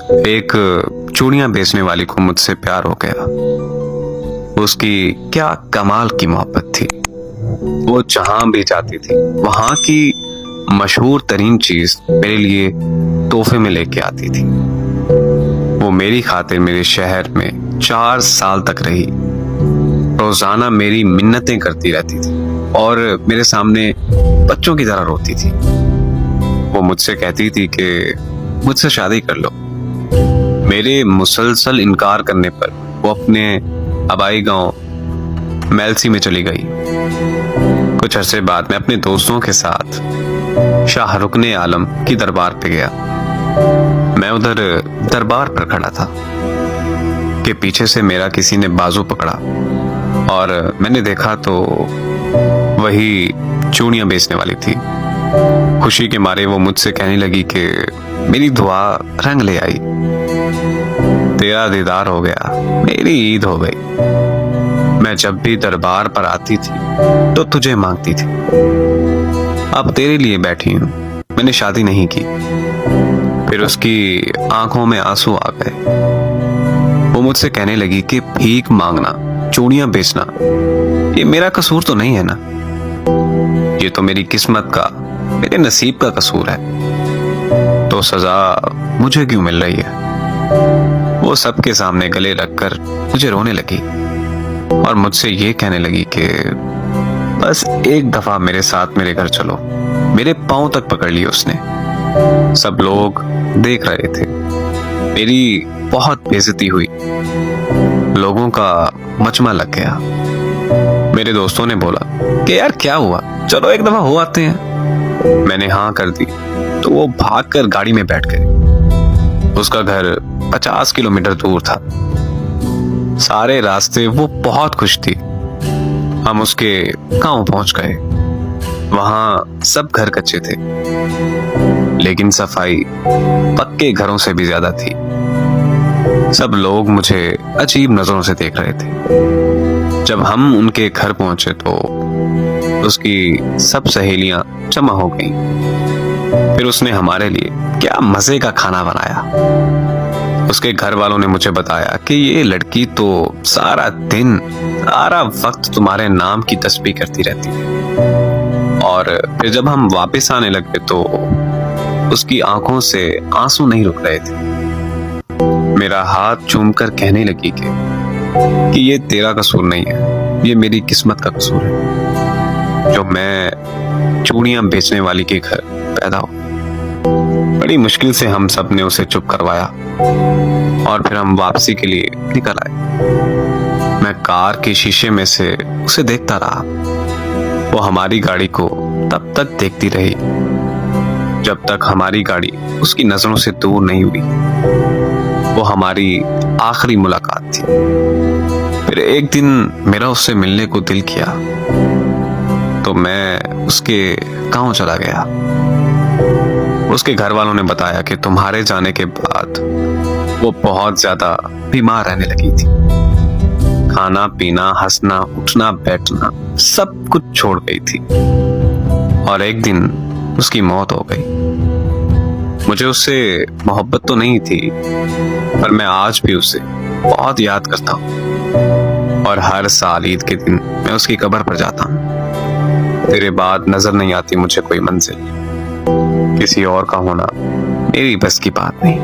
एक चूड़ियां बेचने वाली को मुझसे प्यार हो गया। उसकी क्या कमाल की मोहब्बत थी। वो जहां भी जाती थी वहां की मशहूर तरीन चीज मेरे लिए तोहफे में लेके आती थी। वो मेरी खातिर मेरे शहर में 4 साल तक रही। रोजाना मेरी मिन्नतें करती रहती थी और मेरे सामने बच्चों की तरह रोती थी। वो मुझसे कहती थी कि मुझसे शादी कर लो। मेरे मुसलसल इनकार करने पर वो अपने आबाई गांव मेलसी में चली गई। कुछ अरसे बाद मैं अपने दोस्तों के साथ शाहरुखने आलम की दरबार पे गया। मैं उधर दरबार पर खड़ा था कि पीछे से मेरा किसी ने बाजू पकड़ा और मैंने देखा तो वही चूड़ियां बेचने वाली थी। खुशी के मारे वो मुझसे कहने लगी कि मेरी दुआ रंग ले आई, तेरा दीदार हो गया, मेरी ईद हो गई। मैं जब भी दरबार पर आती थी तो तुझे मांगती थी। अब तेरे लिए बैठी हूं, मैंने शादी नहीं की। फिर उसकी आंखों में आंसू आ गए। वो मुझसे कहने लगी कि भीख मांगना, चूड़ियां बेचना, ये मेरा कसूर तो नहीं है ना। ये तो मेरी किस्मत का, मेरे नसीब का कसूर है। तो सजा मुझे क्यों मिल रही है? वो सबके सामने गले रखकर मुझे रोने लगी और मुझसे ये कहने लगी कि बस एक दफा मेरे साथ मेरे घर चलो। मेरे पांव तक पकड़ लिए उसने। सब लोग देख रहे थे। मेरी बहुत बेइज्जती हुई। लोगों का मचमा लग गया। मेरे दोस्तों ने बोला कि यार क्या हुआ, चलो एक दफा हो आते हैं। मैंने हाँ कर दी तो वो भागकर गाड़ी में बैठ गए। उसका घर 50 किलोमीटर दूर था। सारे रास्ते वो बहुत खुश थी। हम उसके गांव पहुंच गए। वहां सब घर कच्चे थे, लेकिन सफाई पक्के घरों से भी ज्यादा थी। सब लोग मुझे अजीब नजरों से देख रहे थे। जब हम उनके घर पहुंचे तो उसकी सब सहेलियां जमा हो गईं। फिर उसने हमारे लिए क्या मजे का खाना बनाया। उसके घर वालों ने मुझे बताया कि ये लड़की तो सारा दिन सारा वक्त तुम्हारे नाम की तस्बीह करती रहती है। और फिर जब हम वापस आने लगे तो उसकी आंखों से आंसू नहीं रुक रहे थे। मेरा हाथ चूमकर कहने लगी कि ये तेरा कसूर नहीं है, ये मेरी किस्मत का कसूर है जो मैं चूड़ियां बेचने वाली के घर पैदा हो। बड़ी मुश्किल से हम सब ने उसे चुप करवाया और फिर हम वापसी के लिए निकल आए। मैं कार के शीशे में से उसे देखता रहा। वो हमारी गाड़ी को तब तक देखती रही जब तक हमारी गाड़ी उसकी नजरों से दूर नहीं हुई। वो हमारी आखिरी मुलाकात थी। फिर एक दिन मेरा उससे मिलने को दिल किया तो मैं उसके गांव चला गया। उसके घर वालों ने बताया कि तुम्हारे जाने के बाद वो बहुत ज्यादा बीमार रहने लगी थी। खाना पीना, हंसना, उठना, बैठना सब कुछ छोड़ गई थी और एक दिन उसकी मौत हो गई। मुझे उससे मोहब्बत तो नहीं थी, पर मैं आज भी उसे बहुत याद करता हूँ और हर साल ईद के दिन मैं उसकी कब्र पर जाता हूँ। तेरे बाद नजर नहीं आती मुझे कोई मंजिल, किसी और का होना मेरी बस की बात नहीं।